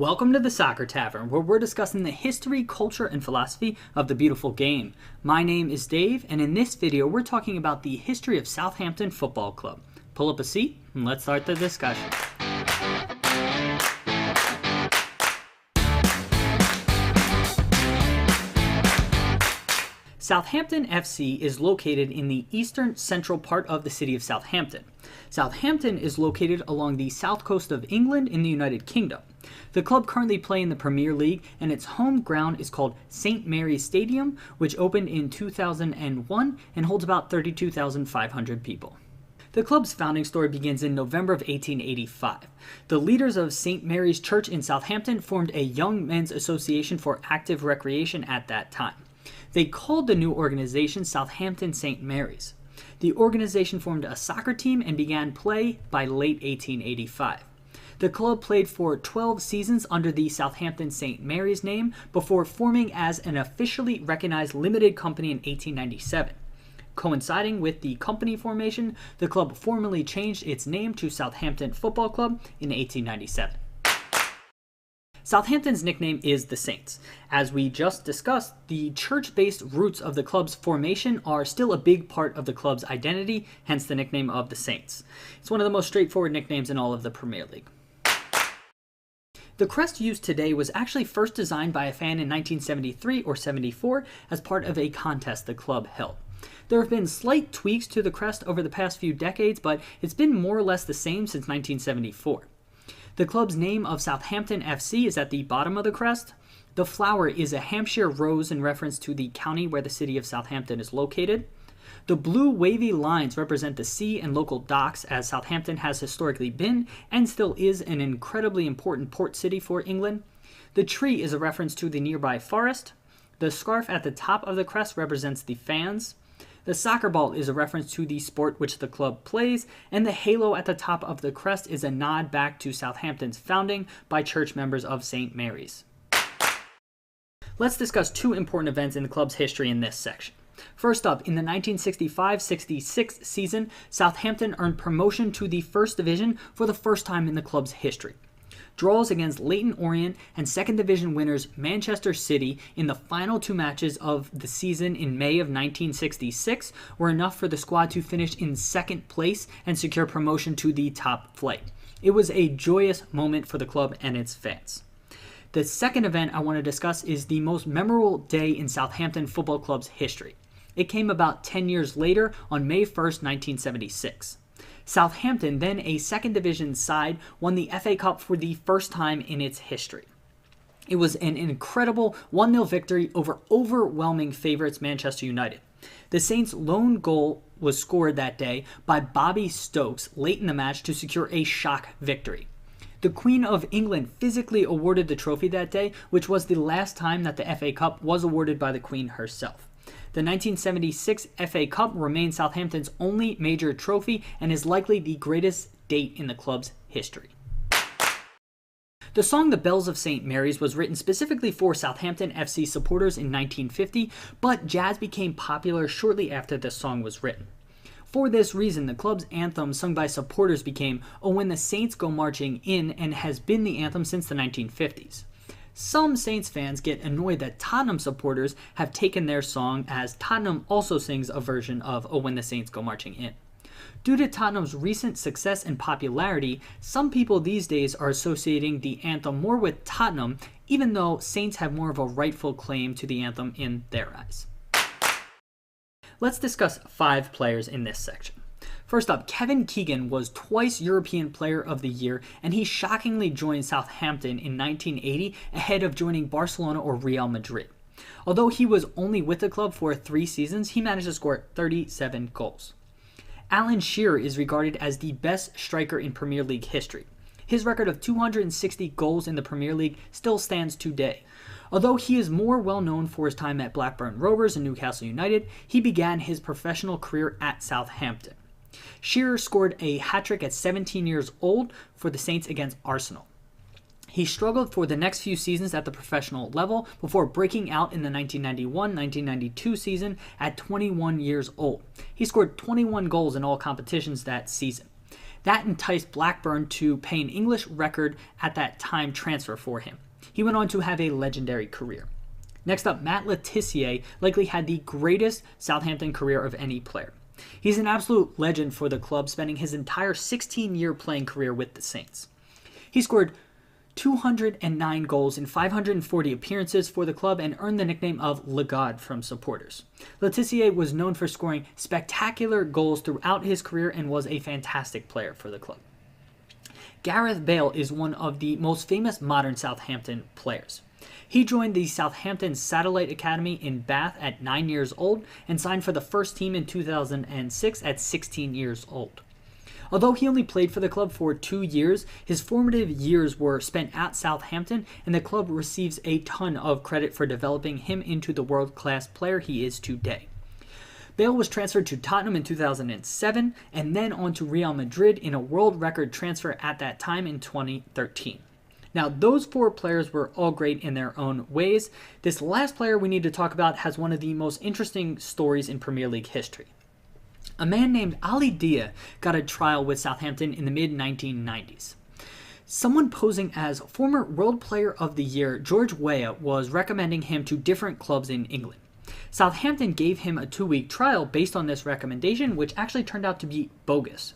Welcome to the Soccer Tavern, where we're discussing the history, culture, and philosophy of the beautiful game. My name is Dave, and in this video, we're talking about the history of Southampton Football Club. Pull up a seat, and let's start the discussion. Southampton FC is located in the eastern central part of the city of Southampton. Southampton is located along the south coast of England in the United Kingdom. The club currently play in the Premier League, and its home ground is called St. Mary's Stadium, which opened in 2001 and holds about 32,500 people. The club's founding story begins in November of 1885. The leaders of St. Mary's Church in Southampton formed a young men's association for active recreation at that time. They called the new organization Southampton St. Mary's. The organization formed a soccer team and began play by late 1885. The club played for 12 seasons under the Southampton St. Mary's name before forming as an officially recognized limited company in 1897. Coinciding with the company formation, the club formally changed its name to Southampton Football Club in 1897. Southampton's nickname is the Saints. As we just discussed, the church-based roots of the club's formation are still a big part of the club's identity, hence the nickname of the Saints. It's one of the most straightforward nicknames in all of the Premier League. The crest used today was actually first designed by a fan in 1973 or 74 as part of a contest the club held. There have been slight tweaks to the crest over the past few decades, but it's been more or less the same since 1974. The club's name of Southampton FC is at the bottom of the crest. The flower is a Hampshire rose in reference to the county where the city of Southampton is located. The blue wavy lines represent the sea and local docks, as Southampton has historically been and still is an incredibly important port city for England. The tree is a reference to the nearby forest. The scarf at the top of the crest represents the fans. The soccer ball is a reference to the sport which the club plays, and the halo at the top of the crest is a nod back to Southampton's founding by church members of St. Mary's. Let's discuss two important events in the club's history in this section. First up, in the 1965-66 season, Southampton earned promotion to the First Division for the first time in the club's history. Draws against Leyton Orient and Second Division winners Manchester City in the final two matches of the season in May of 1966 were enough for the squad to finish in second place and secure promotion to the top flight. It was a joyous moment for the club and its fans. The second event I want to discuss is the most memorable day in Southampton Football Club's history. It came about 10 years later on May 1st, 1976. Southampton, then a second division side, won the FA Cup for the first time in its history. It was an incredible 1-0 victory over overwhelming favorites Manchester United. The Saints' lone goal was scored that day by Bobby Stokes late in the match to secure a shock victory. The Queen of England physically awarded the trophy that day, which was the last time that the FA Cup was awarded by the Queen herself. The 1976 FA Cup remains Southampton's only major trophy and is likely the greatest date in the club's history. The song The Bells of St. Mary's was written specifically for Southampton FC supporters in 1950, but jazz became popular shortly after the song was written. For this reason, the club's anthem sung by supporters became "Oh When the Saints Go Marching In" and has been the anthem since the 1950s. Some Saints fans get annoyed that Tottenham supporters have taken their song, as Tottenham also sings a version of "Oh When the Saints Go Marching In." Due to Tottenham's recent success and popularity, some people these days are associating the anthem more with Tottenham, even though Saints have more of a rightful claim to the anthem in their eyes. Let's discuss 5 players in this section. First up, Kevin Keegan was twice European Player of the Year, and he shockingly joined Southampton in 1980 ahead of joining Barcelona or Real Madrid. Although he was only with the club for 3 seasons, he managed to score 37 goals. Alan Shearer is regarded as the best striker in Premier League history. His record of 260 goals in the Premier League still stands today. Although he is more well known for his time at Blackburn Rovers and Newcastle United, he began his professional career at Southampton. Shearer scored a hat-trick at 17 years old for the Saints against Arsenal. He struggled for the next few seasons at the professional level before breaking out in the 1991-1992 season at 21 years old. He scored 21 goals in all competitions that season. That enticed Blackburn to pay an English record at that time transfer for him. He went on to have a legendary career. Next up, Matt Le Tissier likely had the greatest Southampton career of any player. He's an absolute legend for the club, spending his entire 16-year playing career with the Saints. He scored 209 goals in 540 appearances for the club and earned the nickname of Le God from supporters. Le Tissier was known for scoring spectacular goals throughout his career and was a fantastic player for the club. Gareth Bale is one of the most famous modern Southampton players. He joined the Southampton Satellite Academy in Bath at 9 years old and signed for the first team in 2006 at 16 years old. Although he only played for the club for 2 years, his formative years were spent at Southampton, and the club receives a ton of credit for developing him into the world-class player he is today. Bale was transferred to Tottenham in 2007, and then on to Real Madrid in a world record transfer at that time in 2013. Now, those 4 players were all great in their own ways. This last player we need to talk about has one of the most interesting stories in Premier League history. A man named Ali Dia got a trial with Southampton in the mid-1990s. Someone posing as former World Player of the Year George Weah was recommending him to different clubs in England. Southampton gave him a 2-week trial based on this recommendation, which actually turned out to be bogus.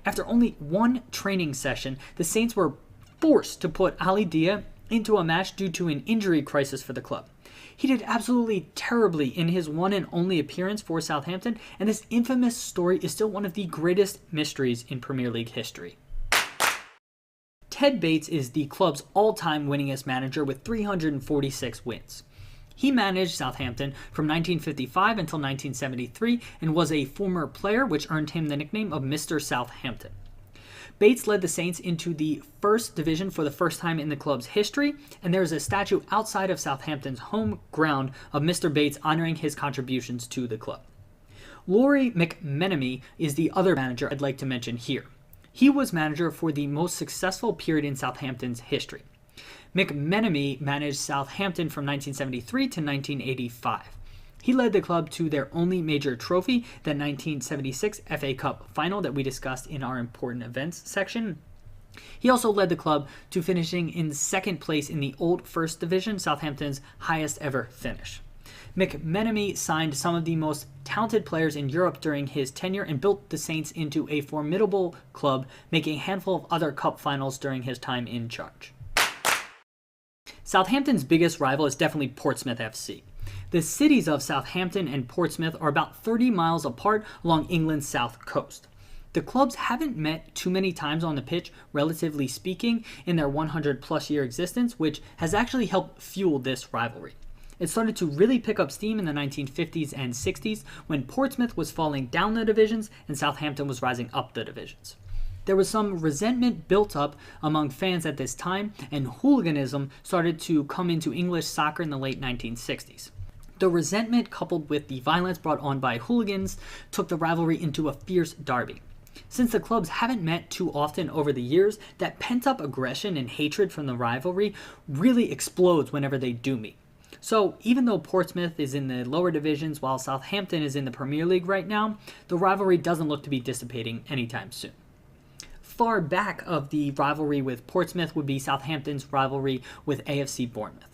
After only 1 training session, the Saints were forced to put Ali Dia into a match due to an injury crisis for the club. He did absolutely terribly in his one and only appearance for Southampton, and this infamous story is still one of the greatest mysteries in Premier League history. Ted Bates is the club's all-time winningest manager with 346 wins. He managed Southampton from 1955 until 1973 and was a former player, which earned him the nickname of Mr. Southampton. Bates led the Saints into the first division for the first time in the club's history, and there is a statue outside of Southampton's home ground of Mr. Bates honoring his contributions to the club. Laurie McMenemy is the other manager I'd like to mention here. He was manager for the most successful period in Southampton's history. McMenemy managed Southampton from 1973 to 1985. He led the club to their only major trophy, the 1976 FA Cup final that we discussed in our important events section. He also led the club to finishing in second place in the Old First Division, Southampton's highest ever finish. McMenemy signed some of the most talented players in Europe during his tenure and built the Saints into a formidable club, making a handful of other cup finals during his time in charge. Southampton's biggest rival is definitely Portsmouth FC. The cities of Southampton and Portsmouth are about 30 miles apart along England's south coast. The clubs haven't met too many times on the pitch, relatively speaking, in their 100-plus year existence, which has actually helped fuel this rivalry. It started to really pick up steam in the 1950s and 60s when Portsmouth was falling down the divisions and Southampton was rising up the divisions. There was some resentment built up among fans at this time, and hooliganism started to come into English soccer in the late 1960s. The resentment, coupled with the violence brought on by hooligans, took the rivalry into a fierce derby. Since the clubs haven't met too often over the years, that pent-up aggression and hatred from the rivalry really explodes whenever they do meet. So even though Portsmouth is in the lower divisions while Southampton is in the Premier League right now, the rivalry doesn't look to be dissipating anytime soon. Far back of the rivalry with Portsmouth would be Southampton's rivalry with AFC Bournemouth.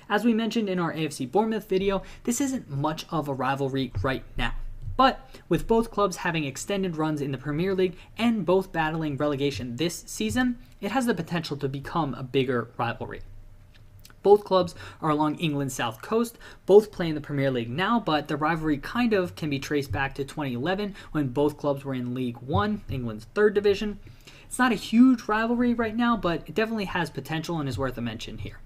As we mentioned in our AFC Bournemouth video, this isn't much of a rivalry right now. But with both clubs having extended runs in the Premier League and both battling relegation this season, it has the potential to become a bigger rivalry. Both clubs are along England's south coast, both play in the Premier League now, but the rivalry kind of can be traced back to 2011 when both clubs were in League One, England's third division. It's not a huge rivalry right now, but it definitely has potential and is worth a mention here.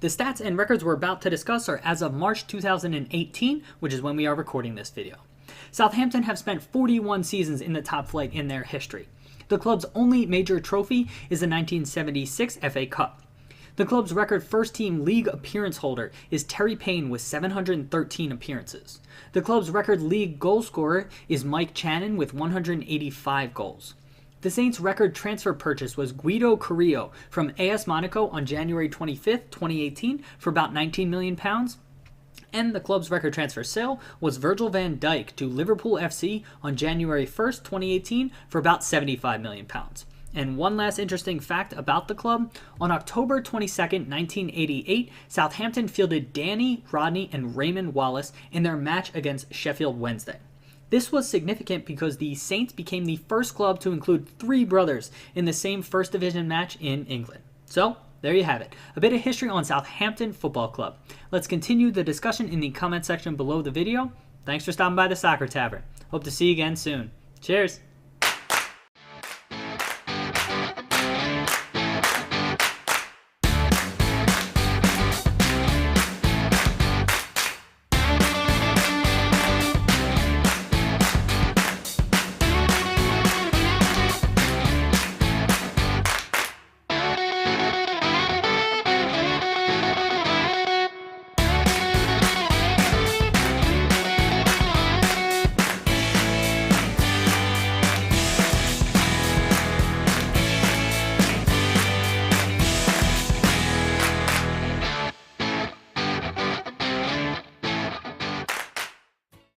The stats and records we're about to discuss are as of March 2018, which is when we are recording this video. Southampton have spent 41 seasons in the top flight in their history. The club's only major trophy is the 1976 FA Cup. The club's record first-team league appearance holder is Terry Payne with 713 appearances. The club's record league goal scorer is Mike Channon with 185 goals. The Saints' record transfer purchase was Guido Carrillo from AS Monaco on January 25, 2018 for about £19 million. And the club's record transfer sale was Virgil van Dijk to Liverpool FC on January 1st, 2018 for about £75 million. And one last interesting fact about the club, on October 22nd, 1988, Southampton fielded Danny, Rodney, and Raymond Wallace in their match against Sheffield Wednesday. This was significant because the Saints became the first club to include 3 brothers in the same First Division match in England. So, there you have it, a bit of history on Southampton Football Club. Let's continue the discussion in the comment section below the video. Thanks for stopping by the Soccer Tavern. Hope to see you again soon. Cheers!